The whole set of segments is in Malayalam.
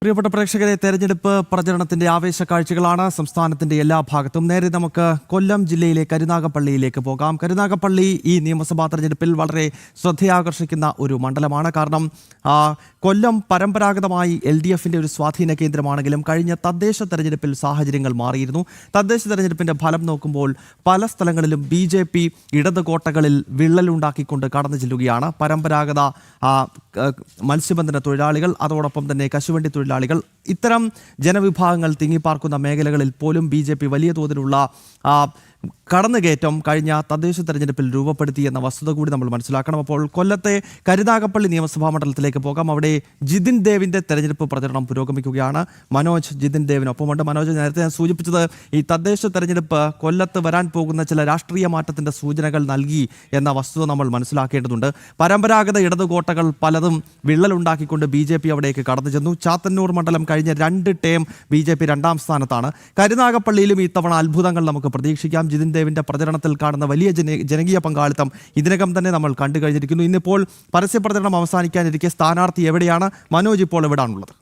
പ്രിയപ്പെട്ട പ്രേക്ഷകരെ, തെരഞ്ഞെടുപ്പ് പ്രചരണത്തിന്റെ ആവേശ കാഴ്ചകളാണ് സംസ്ഥാനത്തിന്റെ എല്ലാ ഭാഗത്തും. നേരെ നമുക്ക് കൊല്ലം ജില്ലയിലെ കരുനാഗപ്പള്ളിയിലേക്ക് പോകാം. കരുനാഗപ്പള്ളി ഈ നിയമസഭാ തെരഞ്ഞെടുപ്പിൽ വളരെ ശ്രദ്ധയാകർഷിക്കുന്ന ഒരു മണ്ഡലമാണ്. കാരണം കൊല്ലം പരമ്പരാഗതമായി LDFന്റെ ഒരു സ്വാധീന കേന്ദ്രമാണെങ്കിലും കഴിഞ്ഞ തദ്ദേശ തെരഞ്ഞെടുപ്പിൽ സാഹചര്യങ്ങൾ മാറിയിരുന്നു. തദ്ദേശ തെരഞ്ഞെടുപ്പിന്റെ ഫലം നോക്കുമ്പോൾ പല സ്ഥലങ്ങളിലും BJP ഇടത് കോട്ടകളിൽ വിള്ളലുണ്ടാക്കിക്കൊണ്ട് കടന്നു ചെല്ലുകയാണ്. പരമ്പരാഗത മത്സ്യബന്ധന തൊഴിലാളികൾ, അതോടൊപ്പം തന്നെ കശുവണ്ടി തൊഴിലാളികൾ, ഇത്തരം ജനവിഭാഗങ്ങൾ തിങ്ങിപ്പാർക്കുന്ന മേഖലകളിൽ പോലും BJP വലിയ തോതിലുള്ള കടന്നുകയറ്റം കഴിഞ്ഞ തദ്ദേശ തെരഞ്ഞെടുപ്പിൽ രൂപപ്പെടുത്തി എന്ന വസ്തുത കൂടി നമ്മൾ മനസ്സിലാക്കണം. അപ്പോൾ കൊല്ലത്തെ കരുനാഗപ്പള്ളി നിയമസഭാ മണ്ഡലത്തിലേക്ക് പോകാം. അവിടെ ജിതിൻ ദേവിന്റെ തെരഞ്ഞെടുപ്പ് പ്രചരണം പുരോഗമിക്കുകയാണ്. മനോജ് ജിതിൻ ദേവിനൊപ്പമുണ്ട്. മനോജ്, നേരത്തെ ഞാൻ സൂചിപ്പിച്ചത് ഈ തദ്ദേശ തെരഞ്ഞെടുപ്പ് കൊല്ലത്ത് വരാൻ പോകുന്ന ചില രാഷ്ട്രീയ മാറ്റത്തിന്റെ സൂചനകൾ നൽകി എന്ന വസ്തുത നമ്മൾ മനസ്സിലാക്കേണ്ടതുണ്ട്. പരമ്പരാഗത ഇടതുകോട്ടകൾ പലതും വിള്ളലുണ്ടാക്കിക്കൊണ്ട് BJP അവിടേക്ക് കടന്നു ചെന്നു. ചാത്തന്നൂർ മണ്ഡലം കഴിഞ്ഞ 2 ടേം BJP 2ാം സ്ഥാനത്താണ്. കരുനാഗപ്പള്ളിയിലും ഇത്തവണ അത്ഭുതങ്ങൾ നമുക്ക് പ്രതീക്ഷിക്കാം. ജിതിൻ ദേവിന്റെ പ്രചരണത്തിൽ കാണുന്ന വലിയ ജനകീയ പങ്കാളിത്തം ഇതിനകം തന്നെ നമ്മൾ കണ്ടു കഴിഞ്ഞിരിക്കുന്നു. ഇന്നിപ്പോൾ പരസ്യപ്രചരണം അവസാനിക്കാനിരിക്കെ സ്ഥാനാർത്ഥി എവിടെയാണ്? മനോജ് ഇപ്പോൾ എവിടെയാണുള്ളത്?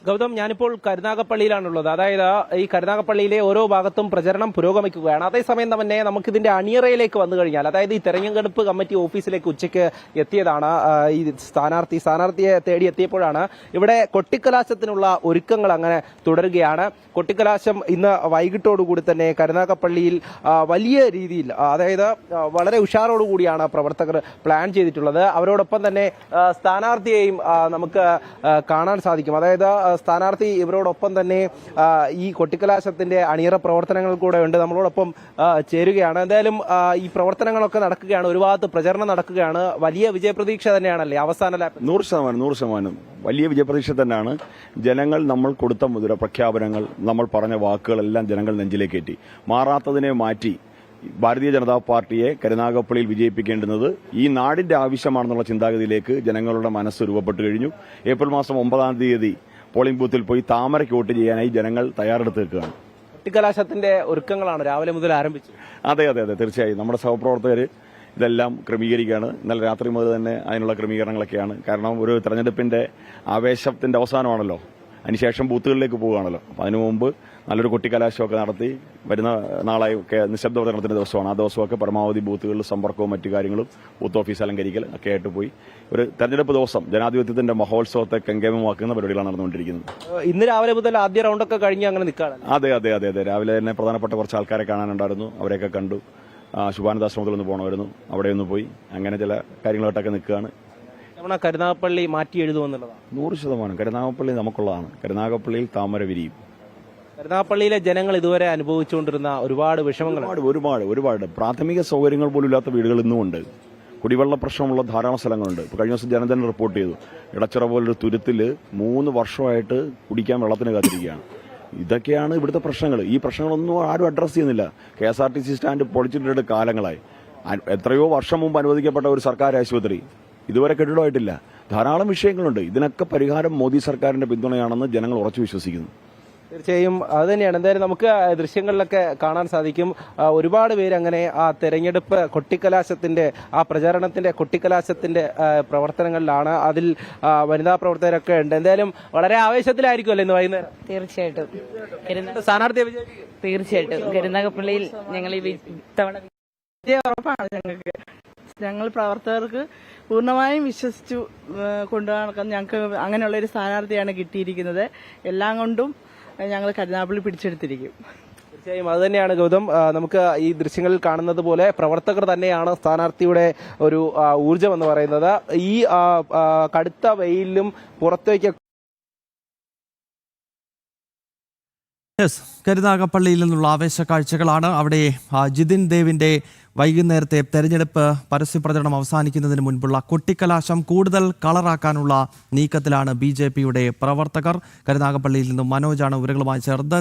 ഗൗതം, ഞാനിപ്പോൾ കരുനാഗപ്പള്ളിയിലാണുള്ളത്. അതായത് ഈ കരുനാഗപ്പള്ളിയിലെ ഓരോ ഭാഗത്തും പ്രചരണം പുരോഗമിക്കുകയാണ്. അതേസമയം തന്നെ നമുക്കിതിന്റെ അണിയറയിലേക്ക് വന്നു കഴിഞ്ഞാൽ, അതായത് ഈ തെരഞ്ഞെടുപ്പ് കമ്മിറ്റി ഓഫീസിലേക്ക് ഉച്ചയ്ക്ക് എത്തിയതാണ് ഈ സ്ഥാനാർത്ഥിയെ തേടി എത്തിയപ്പോഴാണ് ഇവിടെ കൊട്ടിക്കലാശത്തിനുള്ള ഒരുക്കങ്ങൾ അങ്ങനെ തുടരുകയാണ്. കൊട്ടിക്കലാശം ഇന്ന് വൈകിട്ടോടുകൂടി തന്നെ കരുനാഗപ്പള്ളിയിൽ വലിയ രീതിയിൽ, അതായത് വളരെ ഉഷാറോടുകൂടിയാണ് പ്രവർത്തകർ പ്ലാൻ ചെയ്തിട്ടുള്ളത്. അവരോടൊപ്പം തന്നെ സ്ഥാനാർത്ഥിയെയും നമുക്ക് കാണാൻ സാധിക്കും. അതായത് സ്ഥാനാർത്ഥി ഇവരോടൊപ്പം തന്നെ ഈ കൊട്ടിക്കലാശത്തിന്റെ അണിയറ പ്രവർത്തനങ്ങൾ കൂടെ ഉണ്ട്, നമ്മളോടൊപ്പം ചേരുകയാണ്. എന്തായാലും ഈ പ്രവർത്തനങ്ങളൊക്കെ നടക്കുകയാണ്, ഒരു ഭാഗത്ത് പ്രചരണം നടക്കുകയാണ്. വലിയ വിജയപ്രതീക്ഷ തന്നെയാണല്ലേ അവസാന ലാപ്പ്? 100% വലിയ വിജയപ്രതീക്ഷ തന്നെയാണ്. ജനങ്ങൾ നമ്മൾ കൊടുത്ത മുദ്ര പ്രഖ്യാപനങ്ങൾ, നമ്മൾ പറഞ്ഞ വാക്കുകളെല്ലാം ജനങ്ങൾ നെഞ്ചിലേക്കേറ്റി. മാറാത്തതിനെ മാറ്റി ഭാരതീയ ജനതാ പാർട്ടിയെ കരുനാഗപ്പള്ളിയിൽ വിജയിപ്പിക്കേണ്ടുന്നത് ഈ നാടിന്റെ ആവശ്യമാണെന്നുള്ള ചിന്താഗതിയിലേക്ക് ജനങ്ങളുടെ മനസ്സ് രൂപപ്പെട്ടു കഴിഞ്ഞു. ഏപ്രിൽ മാസം 9-ാം തീയതി പോളിംഗ് ബൂത്തിൽ പോയി താമരയ്ക്ക് വോട്ട് ചെയ്യാനായി ജനങ്ങൾ തയ്യാറെടുത്ത് നിൽക്കുകയാണ്. കൊട്ടിക്കലാശത്തിന്റെ ഒരുക്കങ്ങളാണ് രാവിലെ മുതൽ ആരംഭിച്ചത്. അതെ, തീർച്ചയായും നമ്മുടെ സഹപ്രവർത്തകർ ഇതെല്ലാം ക്രമീകരിക്കുകയാണ്. ഇന്നലെ രാത്രി മുതൽ തന്നെ അതിനുള്ള ക്രമീകരണങ്ങളൊക്കെയാണ്. കാരണം ഒരു തെരഞ്ഞെടുപ്പിന്റെ ആവേശത്തിന്റെ അവസാനമാണല്ലോ, അതിനുശേഷം ബൂത്തുകളിലേക്ക് പോവുകയാണല്ലോ. അപ്പം അതിനു മുമ്പ് നല്ലൊരു കൊട്ടിക്കലാശമൊക്കെ നടത്തി വരുന്ന നാളായി നിശബ്ദ പ്രചരണത്തിന്റെ ദിവസമാണ്. ആ ദിവസമൊക്കെ പരമാവധി ബൂത്തുകളിൽ സമ്പർക്കവും മറ്റു കാര്യങ്ങളും ബൂത്ത് ഓഫീസ് അലങ്കരിക്കൽ ഒക്കെ ആയിട്ട് പോയി ഒരു തെരഞ്ഞെടുപ്പ് ദിവസം ജനാധിപത്യത്തിന്റെ മഹോത്സവത്തെ കെങ്കേമമാക്കുന്ന പരിപാടികളാണ് നടന്നുകൊണ്ടിരിക്കുന്നത്. ഇന്ന് രാവിലെ മുതൽ ആദ്യ റൗണ്ടൊക്കെ കഴിഞ്ഞ് അങ്ങനെ നിൽക്കുകയാണ്. അതെ. രാവിലെ തന്നെ പ്രധാനപ്പെട്ട കുറച്ച് ആൾക്കാരെ കാണാനുണ്ടായിരുന്നു, അവരെയൊക്കെ കണ്ടു. ശുഭാനന്ദാശ്രമത്തിൽ ഒന്ന് പോകണമായിരുന്നു, അവിടെ ഒന്ന് പോയി. അങ്ങനെ ചില കാര്യങ്ങളായിട്ടൊക്കെ നിൽക്കുകയാണ്. കരുനാഗപ്പള്ളി മാറ്റി എഴുതുമെന്നുള്ളതാണ് 100%. കരുനാഗപ്പള്ളി നമുക്കുള്ളതാണ്. കരുനാഗപ്പള്ളിയിൽ താമര വിരിയും. കരുനാഗപ്പള്ളിയിലെ ജനങ്ങൾ ഇതുവരെ അനുഭവിച്ചുകൊണ്ടിരുന്ന ഒരുപാട് വിഷമങ്ങൾ, ഒരുപാട് പ്രാഥമിക സൗകര്യങ്ങൾ പോലും ഇല്ലാത്ത വീടുകൾ ഇന്നുമുണ്ട്. കുടിവെള്ള പ്രശ്നമുള്ള ധാരാളം സ്ഥലങ്ങളുണ്ട്. ഇപ്പോൾ കഴിഞ്ഞ ദിവസം ജനതൻ റിപ്പോർട്ട് ചെയ്തു, ഇടച്ചിറ പോലൊരു തുരുത്തിൽ 3 വർഷമായിട്ട് കുടിക്കാൻ വെള്ളത്തിന് കാത്തിരിക്കുകയാണ്. ഇതൊക്കെയാണ് ഇവിടുത്തെ പ്രശ്നങ്ങൾ. ഈ പ്രശ്നങ്ങളൊന്നും ആരും അഡ്രസ് ചെയ്യുന്നില്ല. KSRTC സ്റ്റാൻഡ് പൊളിച്ചിട്ടിട്ട് കാലങ്ങളായി. എത്രയോ വർഷം മുമ്പ് അനുവദിക്കപ്പെട്ട ഒരു സർക്കാർ ആശുപത്രി ഇതുവരെ കെട്ടിടമായിട്ടില്ല. ധാരാളം വിഷയങ്ങളുണ്ട്. ഇതിനൊക്കെ പരിഹാരം മോദി സർക്കാരിന്റെ പിന്തുണയാണെന്ന് ജനങ്ങൾ ഉറച്ചു വിശ്വസിക്കുന്നു. തീർച്ചയായും അത് തന്നെയാണ്. എന്തായാലും നമുക്ക് ദൃശ്യങ്ങളിലൊക്കെ കാണാൻ സാധിക്കും, ഒരുപാട് പേര് അങ്ങനെ ആ തെരഞ്ഞെടുപ്പ് കൊട്ടിക്കലാശത്തിന്റെ ആ പ്രചാരണത്തിന്റെ കൊട്ടിക്കലാശത്തിന്റെ പ്രവർത്തനങ്ങളിലാണ്. അതിൽ വനിതാ പ്രവർത്തകരൊക്കെ ഉണ്ട്. എന്തായാലും വളരെ ആവേശത്തിലായിരിക്കുമല്ലോ ഇന്ന് വൈകുന്നേരം. തീർച്ചയായിട്ടും സ്ഥാനാർത്ഥിയെ തീർച്ചയായിട്ടും കരുനാഗപ്പള്ളിയിൽ ഞങ്ങൾ ഈ തവണ ഉറപ്പാണ്. ഞങ്ങൾ പ്രവർത്തകർക്ക് പൂർണ്ണമായും വിശ്വസിച്ചു കൊണ്ടുനടക്കാൻ ഞങ്ങൾക്ക് അങ്ങനെയുള്ള ഒരു സ്ഥാനാർത്ഥിയാണ് കിട്ടിയിരിക്കുന്നത്. എല്ലാം കൊണ്ടും ഞങ്ങൾ കരുനാഗപ്പള്ളി പിടിച്ചെടുത്തിരിക്കും. തീർച്ചയായും അത് തന്നെയാണ് ഗൗതം. നമുക്ക് ഈ ദൃശ്യങ്ങളിൽ കാണുന്നത് പോലെ പ്രവർത്തകർ തന്നെയാണ് സ്ഥാനാർത്ഥിയുടെ ഒരു ഊർജം എന്ന് പറയുന്നത്. ഈ കടുത്ത വെയിലും പുറത്തേക്ക് കരുനാഗപ്പള്ളിയിൽ നിന്നുള്ള ആവേശ കാഴ്ചകളാണ്. അവിടെ ജിതിൻ ദേവിന്റെ വൈകുന്നേരത്തെ തെരഞ്ഞെടുപ്പ് പരസ്യപ്രചരണം അവസാനിക്കുന്നതിന് മുൻപുള്ള കൊട്ടിക്കലാശം കൂടുതൽ കളറാക്കാനുള്ള നീക്കത്തിലാണ് BJPയുടെ പ്രവർത്തകർ. കരുനാഗപ്പള്ളിയിൽ നിന്നും മനോജാണ് വിവരങ്ങളുമായി ചേർന്നത്.